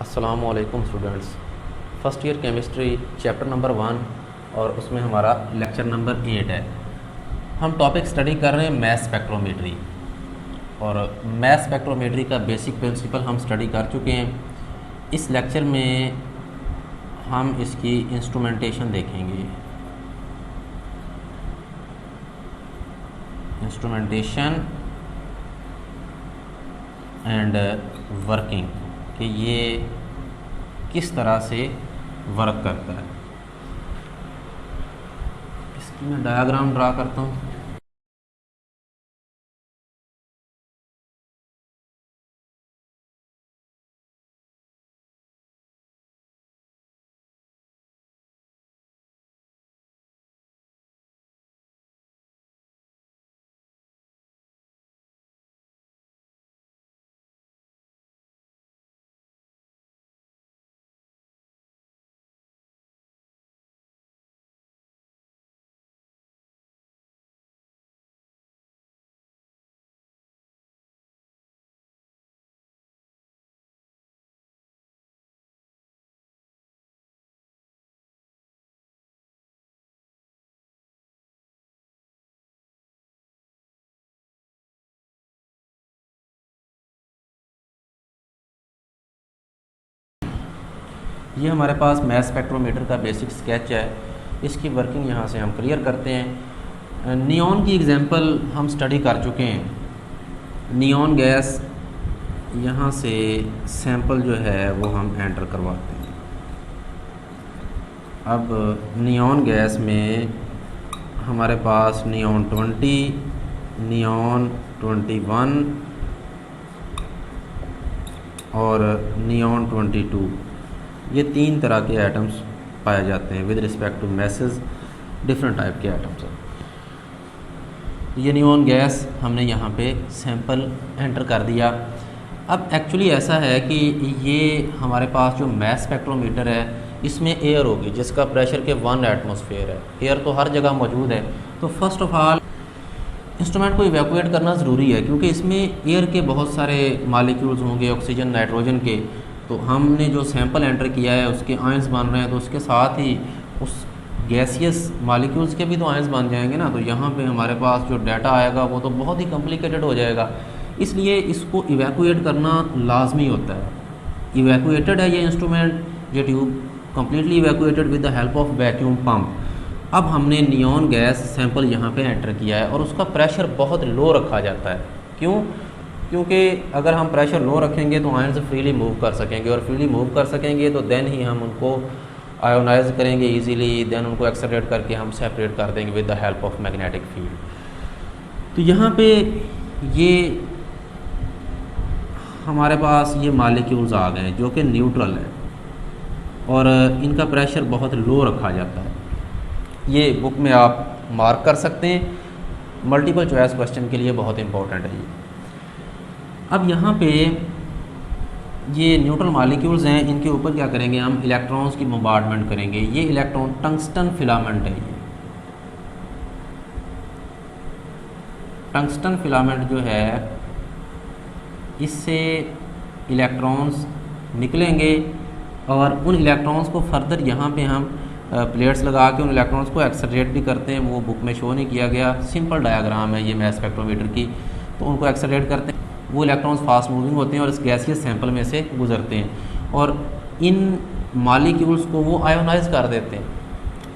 अस्सलामुअलैकुम students. First year chemistry chapter number 1 और उसमें हमारा लेक्चर नंबर 8 है। हम टॉपिक स्टडी कर रहे हैं मैस स्पेक्ट्रोमेट्री, और मैस स्पेक्ट्रोमेट्री का बेसिक प्रिंसिपल हम स्टडी कर चुके हैं। इस लेक्चर में हम इसकी इंस्ट्रूमेंटेशन देखेंगे, इंस्ट्रूमेंटेशन एंड वर्किंग, कि ये किस तरह से वर्क करता है। इसकी मैं डायग्राम ड्रा करता हूँ। ये हमारे पास मैस स्पेक्ट्रोमीटर का बेसिक स्केच है। इसकी वर्किंग यहाँ से हम क्लियर करते हैं। नियॉन की एग्जांपल हम स्टडी कर चुके हैं। नियॉन गैस, यहाँ से सैंपल जो है वो हम एंटर करवाते हैं। अब नियॉन गैस में हमारे पास नियॉन 20, नियॉन 21 और नियॉन 22, ये 3 तरह के एटम्स पाए जाते हैं with respect to masses. Different type के एटम्स हैं। ये नियॉन गैस हमने यहाँ पे सैंपल एंटर कर दिया। अब एक्चुअली ऐसा है कि ये हमारे पास जो मैस स्पेक्ट्रोमीटर है, इसमें एयर होगी जिसका प्रेशर के 1 एटमॉस्फेयर है। एयर तो हर जगह मौजूद है। तो फर्स्ट ऑफ ऑल इंस्ट्रूमेंट को इवैक्यूएट करना ज़रूरी है, क्योंकि इसमें एयर के बहुत सारे मालिक्यूल्स होंगे, ऑक्सीजन, नाइट्रोजन के। तो हमने जो सैंपल एंटर किया है उसके आयंस बन रहे हैं, तो उसके साथ ही उस गैसियस मालिक्यूल्स के भी तो आयंस बन जाएंगे ना। तो यहाँ पे हमारे पास जो डाटा आएगा वो तो बहुत ही कॉम्प्लिकेटेड हो जाएगा। इसलिए इसको इवैक्यूएट करना लाजमी होता है। इवैक्यूएटेड है ये इंस्ट्रूमेंट, ये tube completely evacuated with the help of vacuum pump. अब हमने नियॉन गैस सैंपल यहाँ पे एंटर किया है और उसका प्रेशर बहुत लो रखा जाता है। क्यों? क्योंकि अगर हम प्रेशर लो रखेंगे तो आयंस फ्रीली मूव कर सकेंगे, और फ्रीली मूव कर सकेंगे तो देन ही हम उनको आयोनाइज करेंगे इजीली, देन उनको एक्सेलरेट करके हम सेपरेट कर देंगे with the help of magnetic field. तो यहाँ पे ये हमारे पास ये मालिक्यूल्स आ गए हैं जो कि न्यूट्रल है, और इनका प्रेशर बहुत लो रखा जाता है। ये बुक में आप मार्क कर सकते हैं, मल्टीपल चॉइस क्वेश्चन के लिए बहुत इंपॉर्टेंट है ये। अब यहाँ पे ये न्यूट्रल मॉलिक्यूल्स हैं, इनके ऊपर क्या करेंगे हम? इलेक्ट्रॉन्स की बम्बार्डमेंट करेंगे। ये इलेक्ट्रॉन टंगस्टन फिलामेंट है। ये टंगस्टन फिलामेंट जो है, इससे इलेक्ट्रॉन्स निकलेंगे और उन इलेक्ट्रॉन्स को फर्दर यहाँ पे हम प्लेट्स लगा के उन इलेक्ट्रॉन्स को एक्सेलरेट भी करते हैं। वो बुक में शो नहीं किया गया, सिंपल डायग्राम है ये मैस स्पेक्ट्रोमीटर की। तो उनको एक्सेलरेट करते हैं, वो इलेक्ट्रॉन्स फास्ट मूविंग होते हैं और इस गैसियस सैंपल में से गुजरते हैं, और इन मॉलिक्यूल्स को वो आयोनाइज कर देते हैं।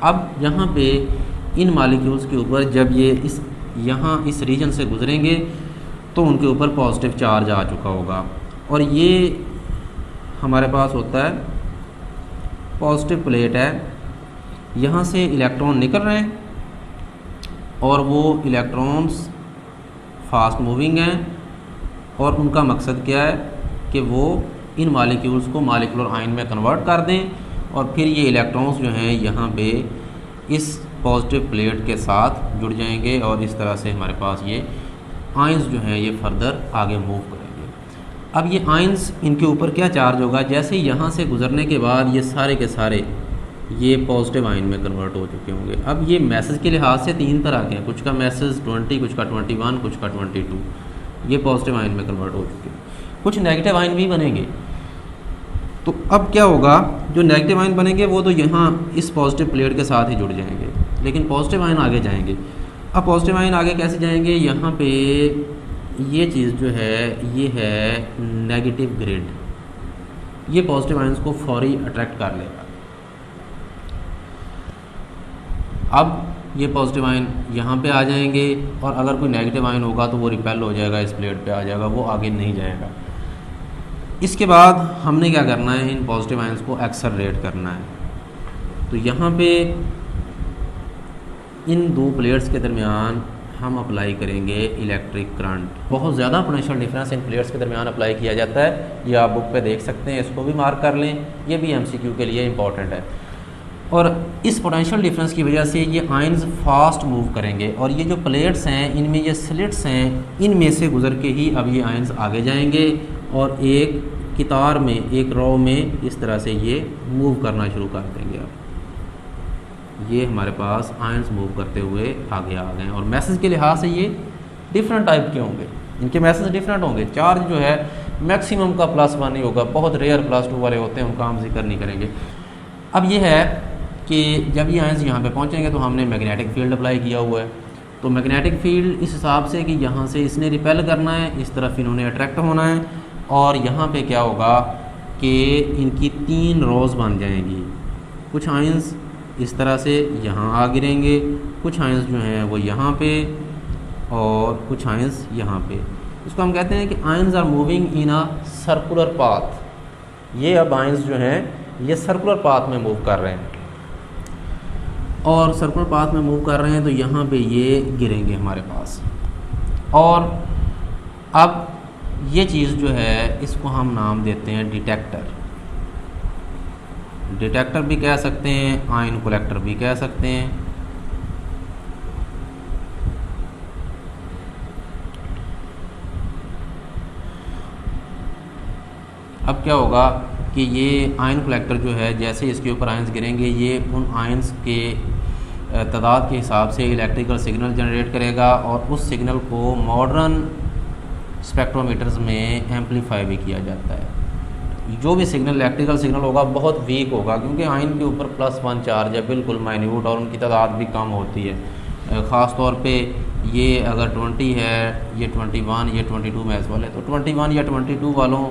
अब यहाँ पे इन मॉलिक्यूल्स के ऊपर जब ये इस रीजन से गुजरेंगे तो उनके ऊपर पॉजिटिव चार्ज आ चुका होगा, और ये हमारे पास होता है पॉजिटिव प्लेट है। यहाँ से इलेक्ट्रॉन निकल रहे हैं और वो इलेक्ट्रॉन्स फास्ट मूविंग हैं, और उनका मकसद क्या है कि वो इन मॉलिक्यूल्स को मॉलिक्यूलर आयन में कन्वर्ट कर दें, और फिर ये इलेक्ट्रॉन्स जो हैं यहाँ पे इस पॉजिटिव प्लेट के साथ जुड़ जाएंगे, और इस तरह से हमारे पास ये आयंस जो हैं ये फर्दर आगे मूव करेंगे। अब ये आयंस, इनके ऊपर क्या चार्ज होगा? जैसे यहाँ से गुजरने के बाद ये सारे के सारे ये पॉजिटिव आयन में कन्वर्ट हो चुके होंगे। अब ये मैसेज के लिहाज से 3 तरह के हैं, कुछ का मैसेज 20, कुछ का 21, कुछ का 22। ये पॉजिटिव आयन में कन्वर्ट हो चुके हैं। कुछ नेगेटिव आयन भी बनेंगे, तो अब क्या होगा, जो नेगेटिव आयन बनेंगे वो तो यहाँ इस पॉजिटिव प्लेट के साथ ही जुड़ जाएंगे, लेकिन पॉजिटिव आयन आगे जाएंगे। अब पॉजिटिव आयन आगे कैसे जाएंगे, यहाँ पे ये चीज़ जो है ये है नेगेटिव ग्रेड, ये पॉजिटिव आयन्स को फौरी अट्रैक्ट कर लेगा। अब ये पॉजिटिव आयन यहाँ पे आ जाएंगे और अगर कोई नेगेटिव आयन होगा तो वो रिपेल हो जाएगा, इस प्लेट पे आ जाएगा, वो आगे नहीं जाएगा। इसके बाद हमने क्या करना है, इन पॉजिटिव आयन्स को एक्सेलरेट करना है। तो यहाँ पे इन दो प्लेट्स के दरमियान हम अप्लाई करेंगे इलेक्ट्रिक करंट। बहुत ज़्यादा पोटेंशियल डिफरेंस इन प्लेट्स के दरमियान अप्लाई किया जाता है, ये आप बुक पे देख सकते हैं, इसको भी मार्क कर लें, ये भी MCQ के लिए इम्पॉर्टेंट है। और इस पोटेंशियल डिफरेंस की वजह से ये आयन्स फास्ट मूव करेंगे और ये जो प्लेट्स हैं इनमें ये स्लिट्स हैं, इनमें से गुजर के ही अब ये आयन्स आगे जाएंगे और एक कितार में, एक रो में इस तरह से ये मूव करना शुरू कर देंगे। अब ये हमारे पास आयन्स मूव करते हुए आगे आ गए और मैसेज के लिहाज से ये डिफरेंट टाइप के होंगे, इनके मैसेज डिफरेंट होंगे। चार्ज जो है मैक्सिमम का +1 ही होगा, बहुत रेयर +2 वाले होते हैं, उनका हम जिक्र नहीं करेंगे। अब ये है कि जब ये आयन्स यहाँ पे पहुँचेंगे तो हमने मैग्नेटिक फील्ड अप्लाई किया हुआ है, तो मैग्नेटिक फील्ड इस हिसाब से कि यहाँ से इसने रिपेल करना है, इस तरफ इन्होंने अट्रैक्ट होना है और यहाँ पे क्या होगा कि इनकी 3 रोज़ बन जाएंगी। कुछ आयन्स इस तरह से यहाँ आ गिरेंगे, कुछ आयन्स जो हैं वो यहाँ पे और कुछ आयन्स यहाँ पे। इसको हम कहते हैं कि ions are moving in a circular path. ये अब आयन्स जो हैं ये सर्कुलर पाथ में मूव कर रहे हैं और सर्कुलर पाथ में मूव कर रहे हैं, तो यहाँ पे ये गिरेंगे हमारे पास। और अब ये चीज़ जो है इसको हम नाम देते हैं डिटेक्टर। डिटेक्टर भी कह सकते हैं, आयन कलेक्टर भी कह सकते हैं। अब क्या होगा कि ये आयन कलेक्टर जो है, जैसे इसके ऊपर आयन्स गिरेंगे, ये उन आयन्स के तादाद के हिसाब से इलेक्ट्रिकल सिग्नल जनरेट करेगा और उस सिग्नल को मॉडर्न स्पेक्ट्रोमीटर्स में एम्पलीफाई भी किया जाता है। जो भी सिग्नल इलेक्ट्रिकल सिग्नल होगा बहुत वीक होगा, क्योंकि आयन के ऊपर +1 चार्ज है, बिल्कुल माइन्यूट, और उनकी तादाद भी कम होती है। ख़ास तौर पे ये अगर 20 है, ये 21, ये 22 मैथ्स वाले, तो 21 या 22 वालों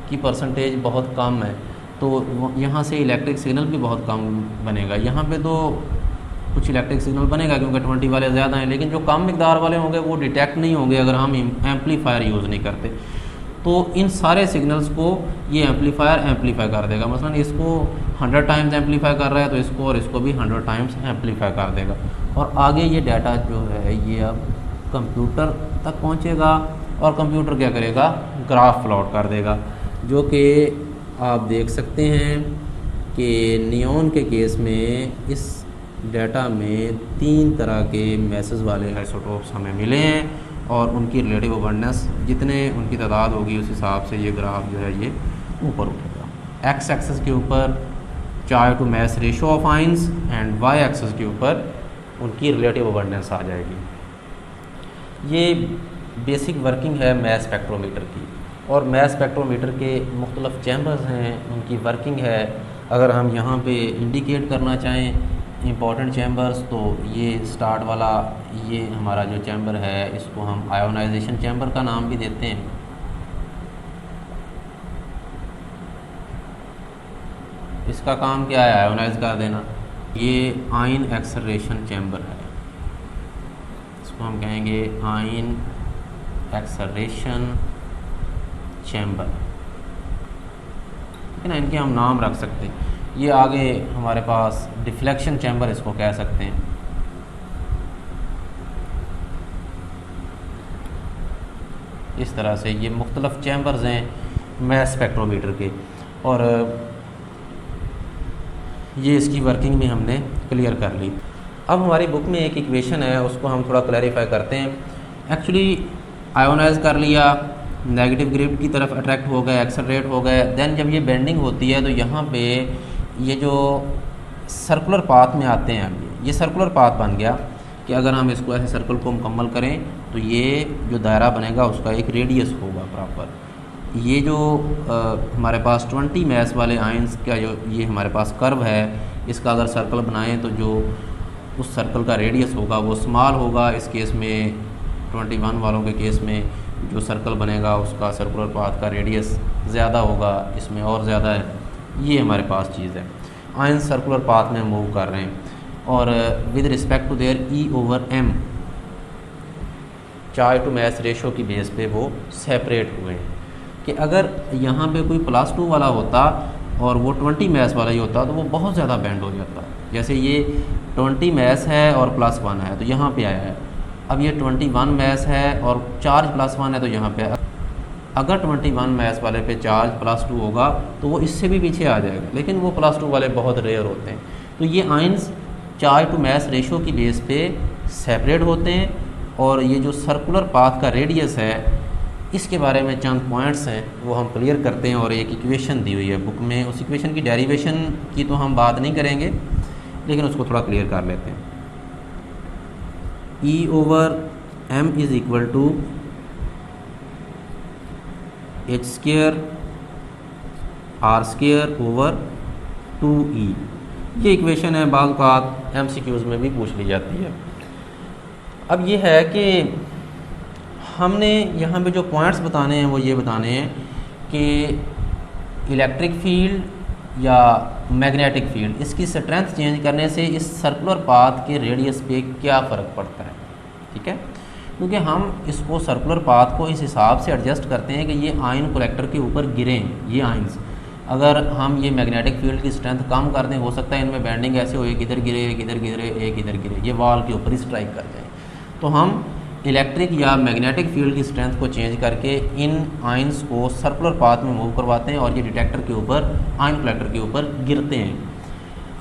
की परसेंटेज बहुत कम है, तो यहाँ से इलेक्ट्रिक सिग्नल भी बहुत कम बनेगा। यहाँ पे तो कुछ इलेक्ट्रिक सिग्नल बनेगा क्योंकि 20 वाले ज़्यादा हैं, लेकिन जो कम मिकदार वाले होंगे वो डिटेक्ट नहीं होंगे अगर हम एम्पलीफायर यूज़ नहीं करते। तो इन सारे सिग्नल्स को ये एम्पलीफायर एम्पलीफाई कर देगा। मसलन इसको 100 टाइम्स एम्पलीफाई कर रहा है तो इसको और इसको भी 100 टाइम्स एम्पलीफाई कर देगा और आगे ये डाटा जो है ये अब कंप्यूटर तक पहुँचेगा और कंप्यूटर क्या करेगा, ग्राफ प्लॉट कर देगा, जो कि आप देख सकते हैं कि नियॉन के केस में इस डाटा में 3 तरह के मैसेज वाले आइसोटोप्स हमें मिले हैं और उनकी रिलेटिव अबंडेंस जितने उनकी तादाद होगी उस हिसाब से ये ग्राफ जो है ये ऊपर उठेगा। एक्स एक्सिस के ऊपर charge to mass ratio of ions and Y axis के ऊपर उनकी रिलेटिव अबंडेंस आ जाएगी। ये बेसिक वर्किंग है मैस स्पेक्ट्रोमीटर की, और मैस स्पेक्ट्रोमीटर के मुख्तलिफ चैम्बर्स हैं, उनकी वर्किंग है। अगर हम यहाँ पे इंडिकेट करना चाहें इम्पॉर्टेंट चैम्बर्स, तो ये स्टार्ट वाला ये हमारा जो चैम्बर है इसको हम आयोनाइजेशन चैम्बर का नाम भी देते हैं। इसका काम क्या है, आयोनाइज कर देना। ये आयन एक्सेलरेशन चैम्बर है, इसको हम कहेंगे आयन एक्सेलरेशन चैम्बर, ठीक है ना, इनके हम नाम रख सकते हैं। ये आगे हमारे पास डिफ्लेक्शन चैम्बर इसको कह सकते हैं। इस तरह से ये मुख्तलिफ चैम्बर्स हैं मैस स्पेक्ट्रोमीटर के, और ये इसकी वर्किंग भी हमने क्लियर कर ली। अब हमारी बुक में एक इक्वेशन है, उसको हम थोड़ा क्लैरिफाई करते हैं। एक्चुअली आयोनाइज कर लिया, नेगेटिव ग्रिड की तरफ अट्रैक्ट हो गए, एक्सेलरेट हो गए, देन जब ये बेंडिंग होती है तो यहाँ पे ये जो सर्कुलर पाथ में आते हैं, अब ये सर्कुलर पाथ बन गया कि अगर हम इसको ऐसे सर्कल को मुकम्मल करें तो ये जो दायरा बनेगा उसका एक रेडियस होगा प्रॉपर। ये जो हमारे पास 20 मैस वाले आयंस का जो ये हमारे पास कर्व है, इसका अगर सर्कल बनाएं तो जो उस सर्कल का रेडियस होगा वो स्मॉल होगा। इस केस में 21 वालों के केस में जो सर्कल बनेगा उसका सर्कुलर पाथ का रेडियस ज़्यादा होगा, इसमें और ज़्यादा है। ये हमारे पास चीज़ है, आयंस सर्कुलर पाथ में मूव कर रहे हैं और with respect to their E/m charge to mass ratio की बेस पे वो सेपरेट हुए हैं। कि अगर यहाँ पे कोई +2 वाला होता और वो 20 मैस वाला ही होता तो वो बहुत ज़्यादा बेंड हो जाता। जैसे ये 20 मैस है और +1 है तो यहाँ पे आया है। अब ये 21 मैस है और चार्ज +1 है तो यहाँ पे अगर 21 मैस वाले पे चार्ज +2 होगा तो वो इससे भी पीछे आ जाएगा, लेकिन वो +2 वाले बहुत रेयर होते हैं। तो ये ions charge to mass ratio की बेस पे सेपरेट होते हैं और ये जो सर्कुलर पाथ का रेडियस है इसके बारे में चंद पॉइंट्स हैं वो हम क्लियर करते हैं। और एक इक्वेशन दी हुई है बुक में, उस इक्वेशन की डेरिवेशन की तो हम बात नहीं करेंगे लेकिन उसको थोड़ा क्लियर कर लेते हैं। E/m is equal to h² r² / 2e। ये इक्वेशन है, बाज़ औक़ात MCQs में भी पूछ ली जाती है। अब ये है कि हमने यहाँ पे जो पॉइंट्स बताने हैं वो ये बताने हैं कि इलेक्ट्रिक फील्ड या मैग्नेटिक फील्ड इसकी स्ट्रेंथ चेंज करने से इस सर्कुलर पाथ के रेडियस पे क्या फ़र्क पड़ता है। ठीक है, क्योंकि हम इसको सर्कुलर पाथ को इस हिसाब से एडजस्ट करते हैं कि ये आयन कलेक्टर के ऊपर गिरें। ये आयंस अगर हम ये मैग्नेटिक फील्ड की स्ट्रेंथ कम कर दें, हो सकता है इनमें बेंडिंग ऐसे हो, एक इधर गिरे, एक इधर गिरे, एक इधर गिरे, ये वॉल के ऊपर ही स्ट्राइक कर जाए। तो हम इलेक्ट्रिक या मैग्नेटिक फील्ड की स्ट्रेंथ को चेंज करके इन आयंस को सर्कुलर पाथ में मूव करवाते हैं और ये डिटेक्टर के ऊपर, आयन कलेक्टर के ऊपर गिरते हैं।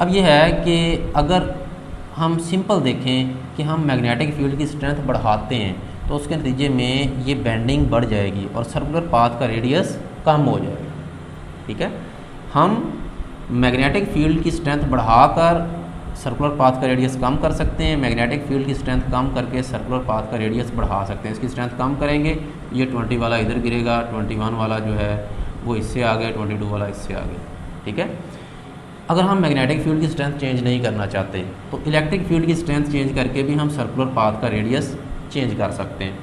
अब ये है कि अगर हम सिंपल देखें कि हम मैग्नेटिक फील्ड की स्ट्रेंथ बढ़ाते हैं तो उसके नतीजे में ये बेंडिंग बढ़ जाएगी और सर्कुलर पाथ का रेडियस कम हो जाएगा। ठीक है, हम मैग्नेटिक फील्ड की स्ट्रेंथ बढ़ाकर सर्कुलर पाथ का रेडियस कम कर सकते हैं, मैग्नेटिक फील्ड की स्ट्रेंथ कम करके सर्कुलर पाथ का रेडियस बढ़ा सकते हैं। इसकी स्ट्रेंथ कम करेंगे, ये 20 वाला इधर गिरेगा, 21 वाला जो है वो इससे आगे, 22 वाला इससे आगे। ठीक है, अगर हम मैग्नेटिक फील्ड की स्ट्रेंथ चेंज नहीं करना चाहते तो इलेक्ट्रिक फील्ड की स्ट्रेंथ चेंज करके भी हम सर्कुलर पाथ का रेडियस चेंज कर सकते हैं।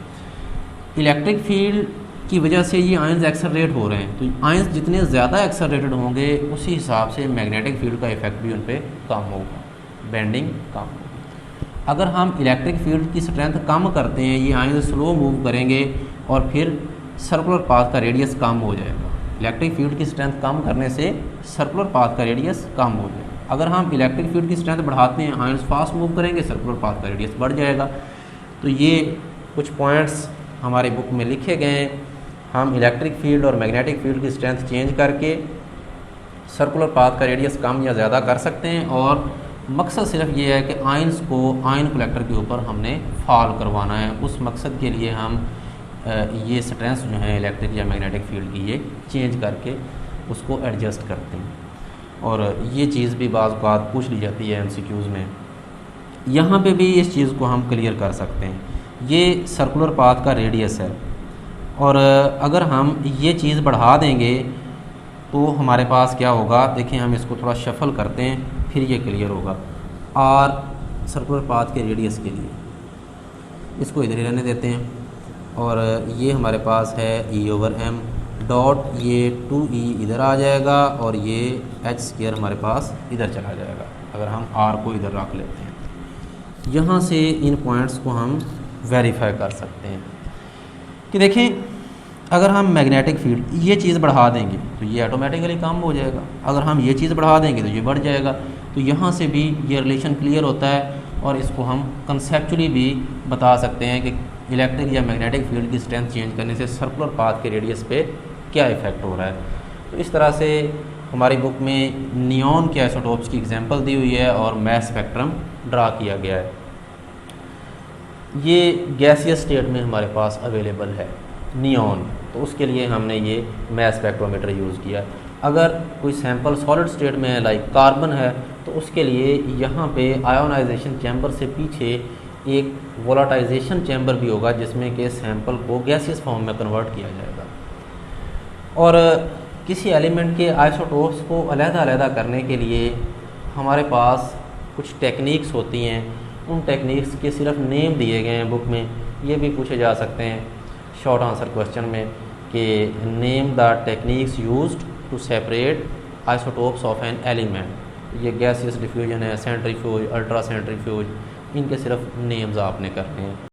इलेक्ट्रिक फील्ड की वजह से ये आयंस एक्सेलरेट हो रहे हैं, तो आयंस जितने ज़्यादा एक्सेलरेटेड होंगे उसी हिसाब से मैग्नेटिक फील्ड का इफेक्ट भी उन पर कम होगा, बेंडिंग कम होगी। अगर हम इलेक्ट्रिक फील्ड की स्ट्रेंथ कम करते हैं, ये आयंस स्लो मूव करेंगे और फिर सर्कुलर पाथ का रेडियस कम हो जाएगा। इलेक्ट्रिक फील्ड की स्ट्रेंथ कम करने से सर्कुलर पाथ का रेडियस कम हो जाएगा। अगर हम इलेक्ट्रिक फील्ड की स्ट्रेंथ बढ़ाते हैं, आयंस फास्ट मूव करेंगे, सर्कुलर पाथ का रेडियस बढ़ जाएगा। तो ये कुछ पॉइंट्स हमारे बुक में लिखे गए हैं। हम इलेक्ट्रिक फील्ड और मैग्नेटिक फील्ड की स्ट्रेंथ चेंज करके सर्कुलर पाथ का रेडियस कम या ज़्यादा कर सकते हैं और मकसद सिर्फ ये है कि आयंस को आयन कलेक्टर के ऊपर हमने फॉल करवाना है। उस मकसद के लिए हम ये स्ट्रेंथ जो है इलेक्ट्रिक या मैग्नेटिक फील्ड की ये चेंज करके उसको एडजस्ट करते हैं। और ये चीज़ भी बाज़ औक़ात पूछ ली जाती है MCQs में, यहाँ पे भी इस चीज़ को हम क्लियर कर सकते हैं। ये सर्कुलर पाथ का रेडियस है और अगर हम ये चीज़ बढ़ा देंगे तो हमारे पास क्या होगा, देखें हम इसको थोड़ा शफल करते हैं फिर ये क्लियर होगा। R सर्कुलर पाथ के रेडियस के लिए इसको इधर ही रहने देते हैं और ये हमारे पास है E/m डॉट, ये 2e इधर आ जाएगा और ये h² हमारे पास इधर चला जाएगा। अगर हम R को इधर रख लेते हैं, यहाँ से इन पॉइंट्स को हम वेरीफाई कर सकते हैं कि देखें अगर हम मैग्नेटिक फील्ड ये चीज़ बढ़ा देंगे तो ये ऑटोमेटिकली कम हो जाएगा, अगर हम ये चीज़ बढ़ा देंगे तो ये बढ़ जाएगा। तो यहाँ से भी ये रिलेशन क्लियर होता है और इसको हम कंसेप्चुअली भी बता सकते हैं कि इलेक्ट्रिक या मैग्नेटिक फील्ड की स्ट्रेंथ चेंज करने से सर्कुलर पाथ के रेडियस पे क्या इफ़ेक्ट हो रहा है। तो इस तरह से हमारी बुक में नियॉन के आइसोटोप्स की एग्जांपल दी हुई है और मैस स्पेक्ट्रम ड्रा किया गया है। ये गैसियस स्टेट में हमारे पास अवेलेबल है नियॉन, तो उसके लिए हमने ये मैस स्पेक्ट्रोमीटर यूज़ किया। अगर कोई सैंपल सॉलिड स्टेट में है लाइक कार्बन है तो उसके लिए यहाँ पे आयोनाइजेशन चैम्बर से पीछे एक वोलाटाइजेशन चैम्बर भी होगा जिसमें कि सैंपल को गैसियस फॉर्म में कन्वर्ट किया जाएगा। और किसी एलिमेंट के आइसोटोप्स को अलग-अलग करने के लिए हमारे पास कुछ टेक्निक्स होती हैं, उन टेक्निक्स के सिर्फ नेम दिए गए हैं बुक में। ये भी पूछे जा सकते हैं शॉर्ट आंसर क्वेश्चन में कि name the techniques used to separate isotopes of an element. ये गैसियस डिफ्यूजन है, सेंट्रीफ्यूज, अल्ट्रा सेंट्रीफ्यूज, इनके सिर्फ नेम्स आपने करने हैं।